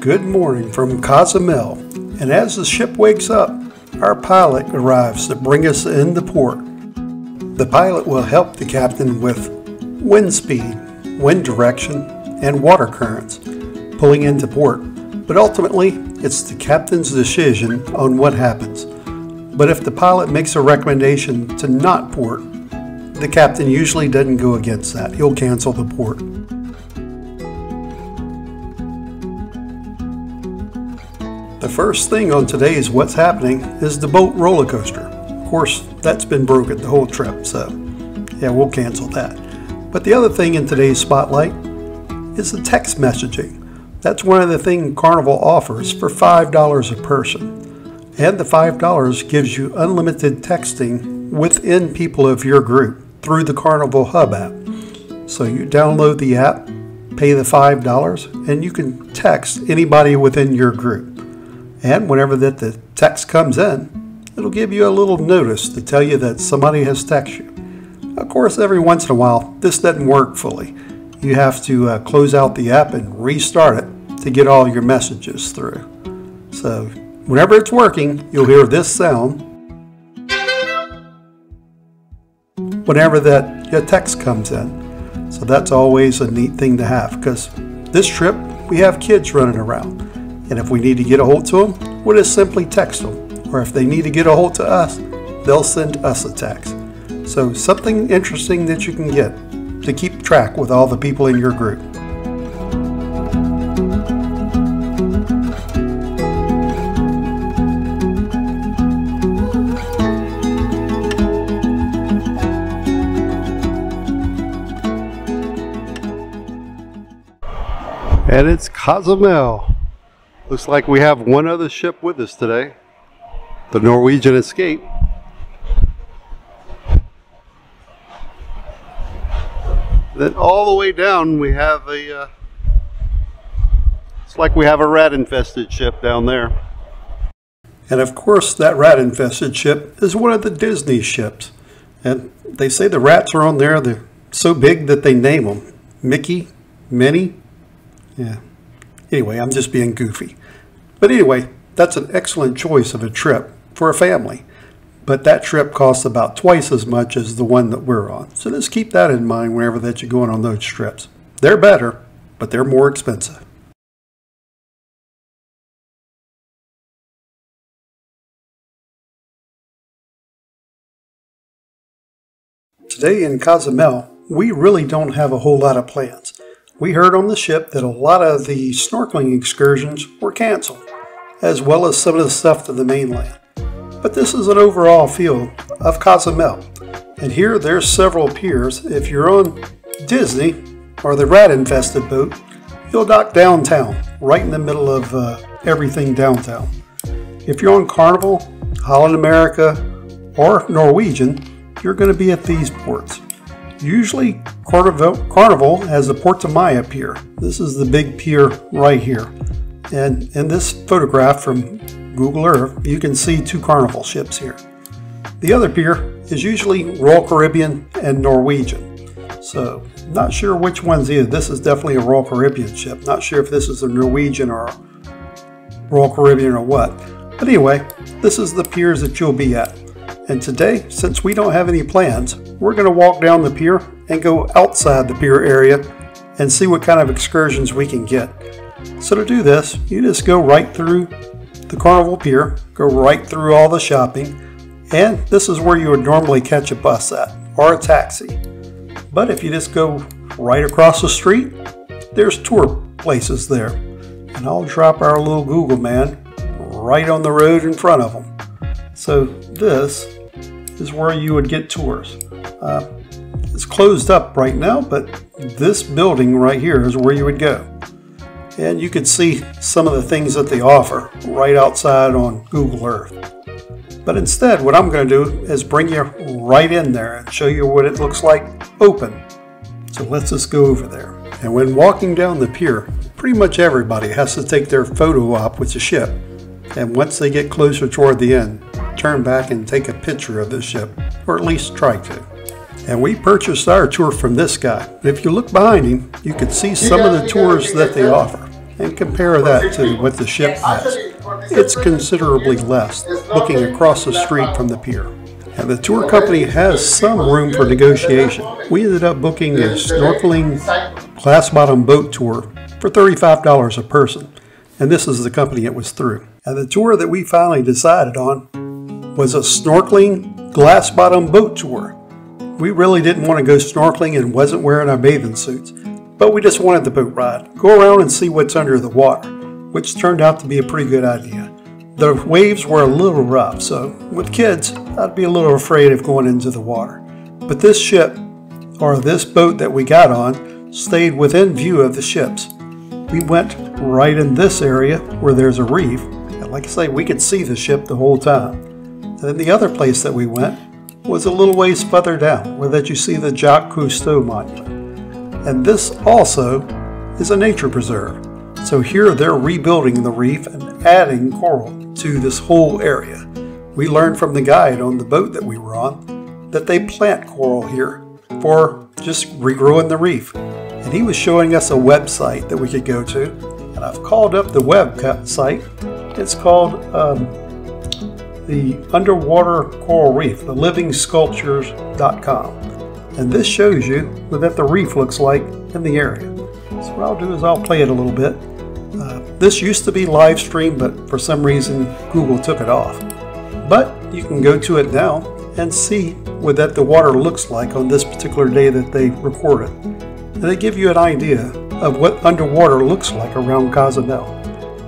Good morning from Cozumel, and as the ship wakes up, our pilot arrives to bring us into port. The pilot will help the captain with wind speed, wind direction, and water currents pulling into port, but ultimately it's the captain's decision on what happens. But if the pilot makes a recommendation to not port, the captain usually doesn't go against that. He'll cancel the port. The first thing on today's What's Happening is the boat roller coaster. Of course, that's been broken the whole trip, so yeah, we'll cancel that. But the other thing in today's spotlight is the text messaging. That's one of the things Carnival offers for $5 a person. And the $5 gives you unlimited texting within people of your group through the Carnival Hub app. So you download the app, pay the $5, and you can text anybody within your group. And whenever that the text comes in, it'll give you a little notice to tell you that somebody has texted you. Of course, every once in a while, this doesn't work fully. You have to close out the app and restart it to get all your messages through. So whenever it's working, you'll hear this sound whenever that your text comes in. So that's always a neat thing to have, because this trip we have kids running around. And if we need to get a hold to them, we'll just simply text them. Or if they need to get a hold to us, they'll send us a text. So something interesting that you can get to keep track with all the people in your group. And it's Cozumel. Looks like we have one other ship with us today, the Norwegian Escape. Then all the way down we have a, it's like we have a rat-infested ship down there. And of course that rat-infested ship is one of the Disney ships. And they say the rats are on there, they're so big that they name them. Mickey, Minnie, yeah. Anyway, I'm just being goofy. But anyway, that's an excellent choice of a trip for a family. But that trip costs about twice as much as the one that we're on. So just keep that in mind whenever that you're going on those trips. They're better, but they're more expensive. Today in Cozumel, we really don't have a whole lot of plans. We heard on the ship that a lot of the snorkeling excursions were canceled, as well as some of the stuff to the mainland. But this is an overall feel of Cozumel. And here there's several piers. If you're on Disney or the rat-infested boat, you'll dock downtown, right in the middle of everything downtown. If you're on Carnival, Holland America, or Norwegian, you're going to be at these ports. Usually Carnival has the Porta Maya pier. This is the big pier right here. And in this photograph from Google Earth, you can see two Carnival ships here. The other pier is usually Royal Caribbean and Norwegian. So not sure which one's either. This is definitely a Royal Caribbean ship. Not sure if this is a Norwegian or Royal Caribbean or what. But anyway, this is the piers that you'll be at. And today, since we don't have any plans, we're going to walk down the pier and go outside the pier area and see what kind of excursions we can get. So to do this, you just go right through the Carnival Pier, go right through all the shopping, and this is where you would normally catch a bus at, or a taxi. But if you just go right across the street, there's tour places there. And I'll drop our little Google man right on the road in front of them. So this is where you would get tours. It's closed up right now, but this building right here is where you would go. And you can see some of the things that they offer right outside on Google Earth. But instead, what I'm going to do is bring you right in there and show you what it looks like open. So let's just go over there. And when walking down the pier, pretty much everybody has to take their photo op with the ship. And once they get closer toward the end, turn back and take a picture of the ship, or at least try to. And we purchased our tour from this guy. If you look behind him, you can see some of the tours that they offer. and compare that to what the ship has. It's considerably less, looking across the street from the pier. And the tour company has some room for negotiation. We ended up booking a snorkeling glass bottom boat tour for $35 a person, and this is the company it was through. And the tour that we finally decided on was a snorkeling glass bottom boat tour. We really didn't want to go snorkeling and wasn't wearing our bathing suits, but we just wanted the boat ride. Go around and see what's under the water, which turned out to be a pretty good idea. The waves were a little rough, so with kids, I'd be a little afraid of going into the water. But this ship, or this boat that we got on, stayed within view of the ships. We went right in this area where there's a reef, and like I say, we could see the ship the whole time. And then the other place that we went was a little ways further down, where that you see the Jacques Cousteau monument. And this also is a nature preserve. So here they're rebuilding the reef and adding coral to this whole area. We learned from the guide on the boat that we were on that they plant coral here for just regrowing the reef. And he was showing us a website that we could go to. And I've called up the website. It's called the Underwater Coral Reef, the livingsculptures.com. And this shows you what the reef looks like in the area. So what I'll do is I'll play it a little bit. This used to be live streamed, but for some reason Google took it off. But you can go to it now and see what the water looks like on this particular day that they recorded. And they give you an idea of what underwater looks like around Cozumel.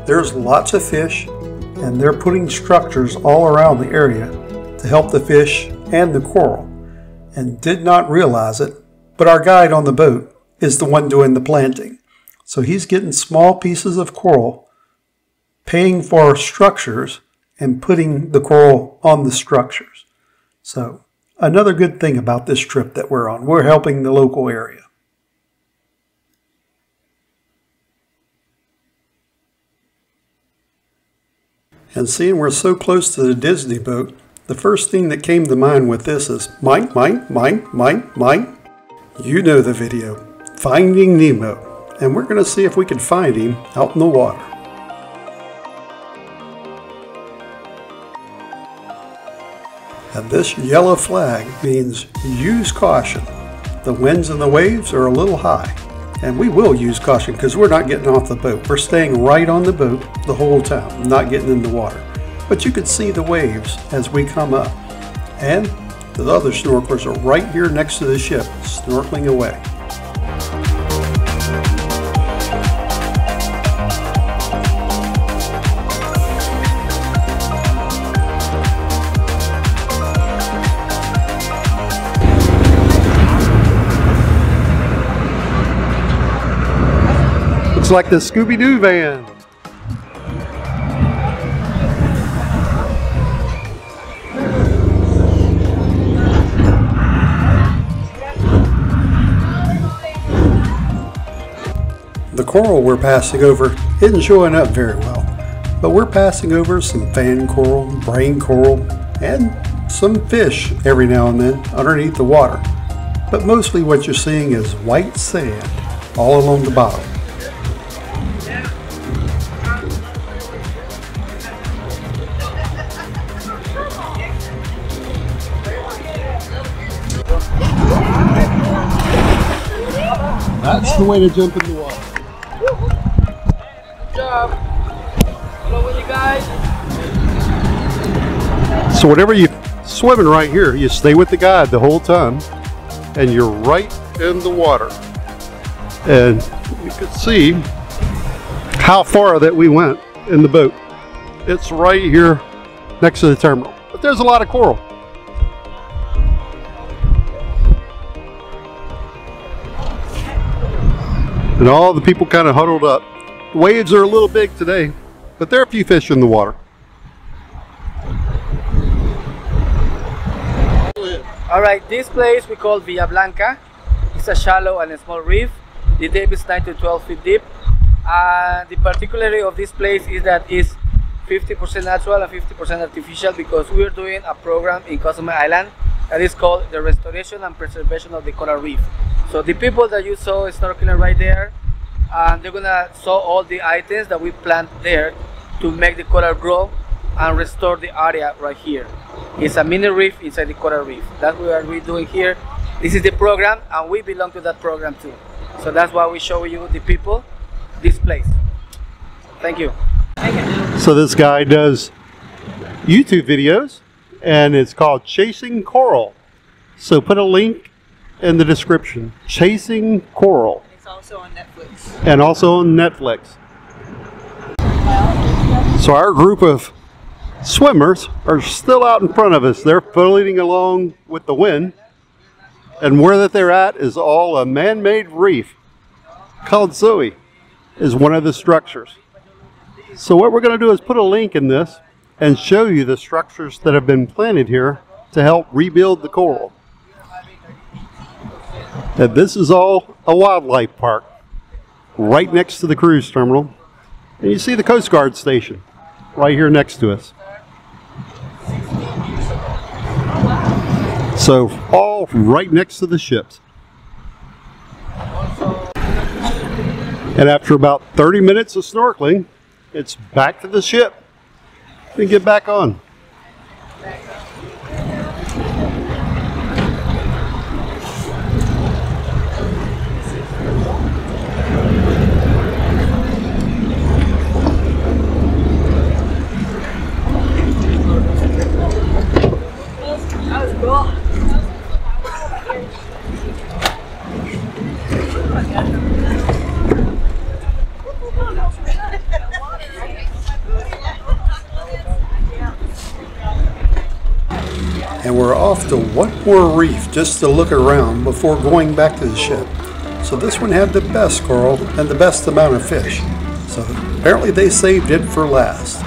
There's lots of fish, and they're putting structures all around the area to help the fish and the coral. And did not realize it, but our guide on the boat is the one doing the planting. So he's getting small pieces of coral, paying for structures, and putting the coral on the structures. So another good thing about this trip that we're on, we're helping the local area. And seeing we're so close to the Disney boat, the first thing that came to mind with this is mine. You know the video, Finding Nemo. And we're going to see if we can find him out in the water. And this yellow flag means use caution. The winds and the waves are a little high. And we will use caution because we're not getting off the boat. We're staying right on the boat the whole time, not getting in the water. But you can see the waves as we come up. And the other snorkelers are right here next to the ship, snorkeling away. Looks like the Scooby-Doo van. The coral we're passing over isn't showing up very well, but we're passing over some fan coral, brain coral, and some fish every now and then underneath the water. But mostly what you're seeing is white sand all along the bottom. That's the way to jump in the water. Good job. Hello with you guys. So whenever you're swimming right here, you stay with the guide the whole time, and you're right in the water. And you can see how far that we went in the boat. It's right here next to the terminal. But there's a lot of coral. And all the people kind of huddled up. The waves are a little big today, but there are a few fish in the water. Alright, this place we call Villa Blanca. It's a shallow and a small reef. The depth is 9 to 12 feet deep. The particularity of this place is that it's 50% natural and 50% artificial, because we are doing a program in Cozumel Island that is called the Restoration and Preservation of the Coral Reef. So the people that you saw snorkeling right there and they're gonna sow all the items that we plant there to make the coral grow and restore the area right here. It's a mini reef inside the coral reef. That's what we're doing here. This is the program, and we belong to that program too. So that's why we show you the people, this place. Thank you. So this guy does YouTube videos, and it's called Chasing Coral. So put a link in the description. Chasing Coral. It's also on Netflix. And also on Netflix. So our group of swimmers are still out in front of us. They're floating along with the wind. And where that they're at is all a man-made reef called Zoe is one of the structures. So what we're going to do is put a link in this and show you the structures that have been planted here to help rebuild the coral. And this is all a wildlife park right next to the cruise terminal. And you see the Coast Guard station right here next to us. So all right next to the ships. And after about 30 minutes of snorkeling, it's back to the ship and get back on. And we're off to one more reef just to look around before going back to the ship. So this one had the best coral and the best amount of fish. So apparently they saved it for last.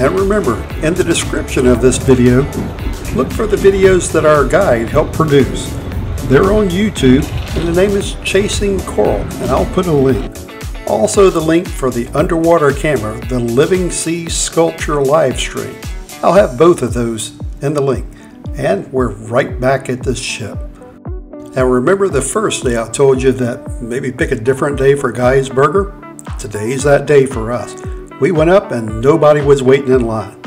And remember, in the description of this video, look for the videos that our guide helped produce. They're on YouTube, and the name is Chasing Coral, and I'll put a link. Also the link for the underwater camera, the Living Sea Sculpture live stream. I'll have both of those in the link. And we're right back at this ship. Now remember the first day I told you that maybe pick a different day for Guy's Burger? Today's that day for us. We went up and nobody was waiting in line.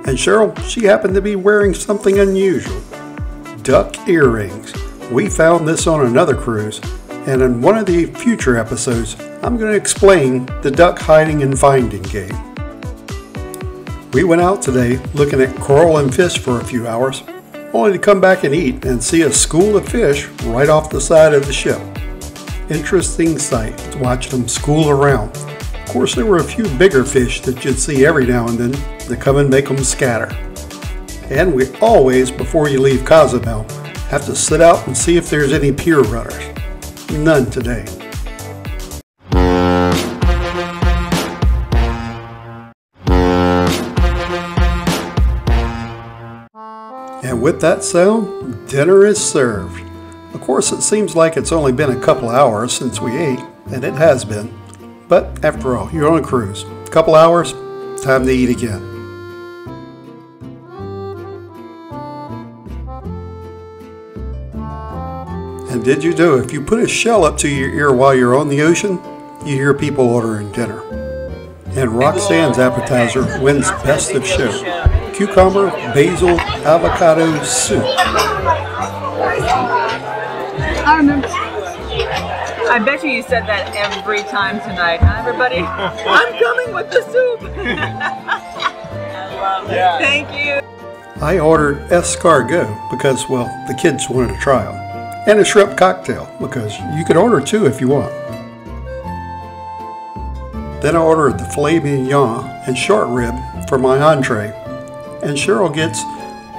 And Cheryl, she happened to be wearing something unusual. Duck earrings. We found this on another cruise, and in one of the future episodes, I'm going to explain the duck hiding and finding game. We went out today looking at coral and fish for a few hours, only to come back and eat and see a school of fish right off the side of the ship. Interesting sight to watch them school around. Of course, there were a few bigger fish that you'd see every now and then that come and make them scatter. And we always, before you leave Cozumel, have to sit out and see if there's any pier runners. None today. And with that sound, dinner is served. Of course, it seems like it's only been a couple hours since we ate, and it has been. But after all, you're on a cruise. A couple hours, time to eat again. And did you know if you put a shell up to your ear while you're on the ocean, you hear people ordering dinner. And Roxanne's appetizer wins best of show. Cucumber, basil, avocado soup. I remember. I bet you said that every time tonight, huh, everybody? I'm coming with the soup. I love it. Yeah. Thank you. I ordered escargot because, well, the kids wanted to try them. And a shrimp cocktail because you could order two if you want. Then I ordered the filet mignon and short rib for my entree. And Cheryl gets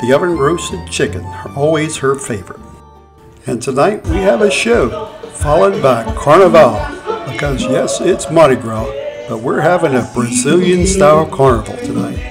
the oven roasted chicken, always her favorite. And tonight we have a show followed by Carnival because yes, it's Mardi Gras, but we're having a Brazilian style carnival tonight.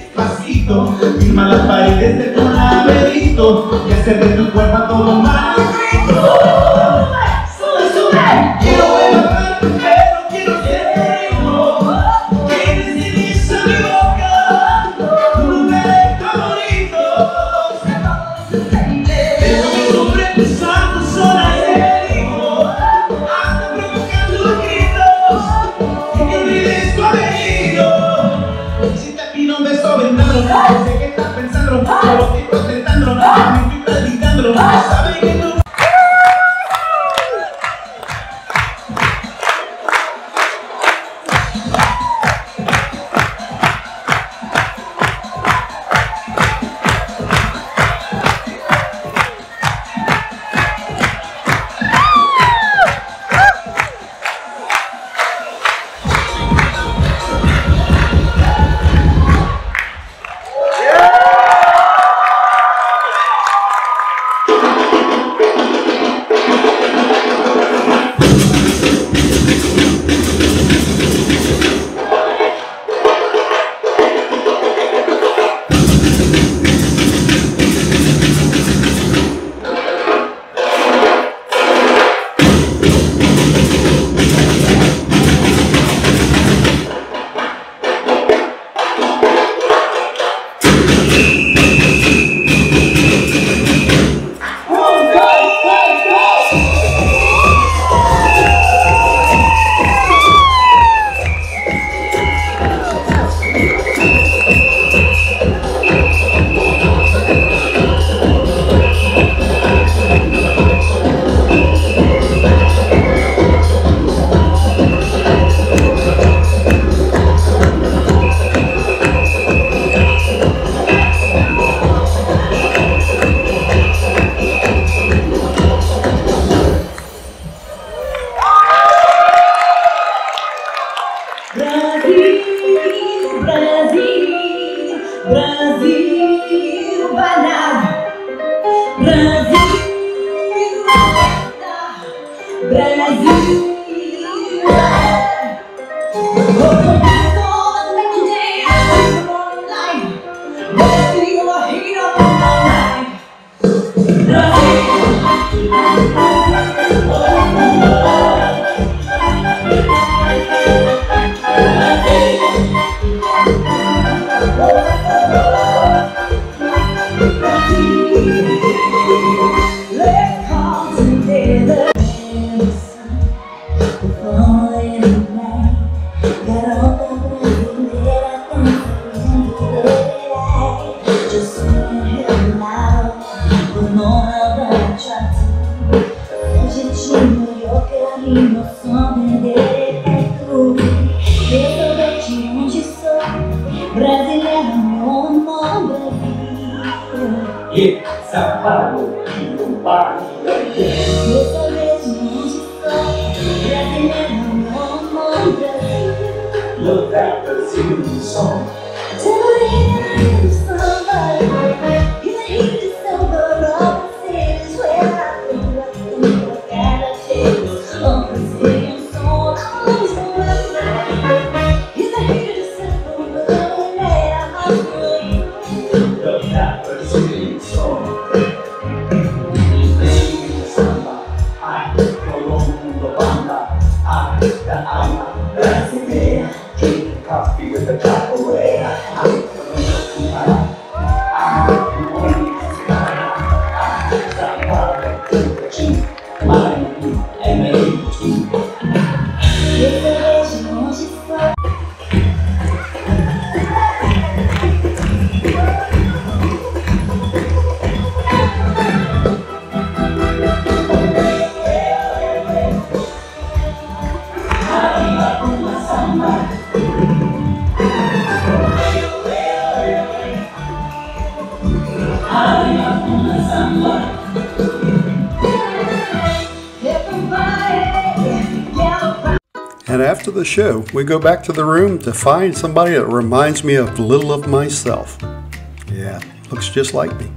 Coffee with a cup away. And after the show, we go back to the room to find somebody that reminds me of little of myself. Yeah, looks just like me.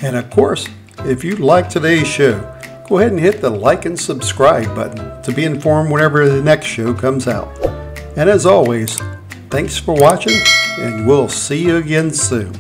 And of course, if you like today's show, go ahead and hit the like and subscribe button to be informed whenever the next show comes out. And as always, thanks for watching, and we'll see you again soon.